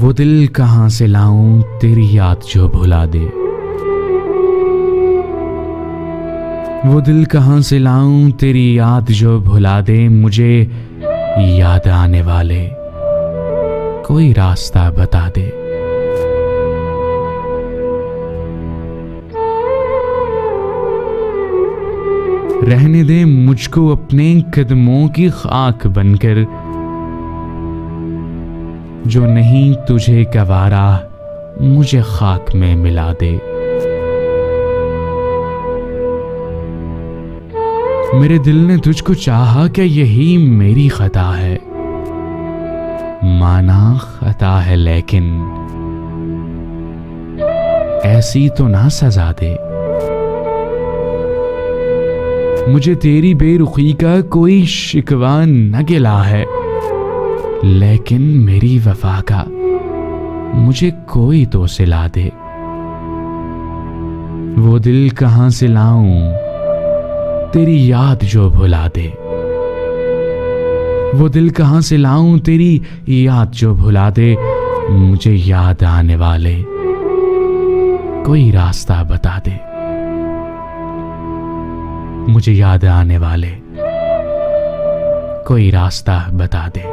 वो दिल कहाँ से लाऊं तेरी याद जो भुला दे। वो दिल कहाँ से लाऊं तेरी याद जो भुला दे। मुझे याद आने वाले कोई रास्ता बता दे। रहने दे मुझको अपने कदमों की खाक बनकर, जो नहीं तुझे गवारा मुझे खाक में मिला दे। मेरे दिल ने तुझको चाहा, क्या यही मेरी खता है? माना खता है लेकिन ऐसी तो ना सजा दे। मुझे तेरी बेरुखी का कोई शिकवा न गिला है, लेकिन मेरी वफा का मुझे कोई तो सिला दे। वो दिल कहाँ से लाऊं तेरी याद जो भुला दे। वो दिल कहाँ से लाऊं तेरी याद जो भुला दे। मुझे याद आने वाले कोई रास्ता बता दे। मुझे याद आने वाले कोई रास्ता बता दे।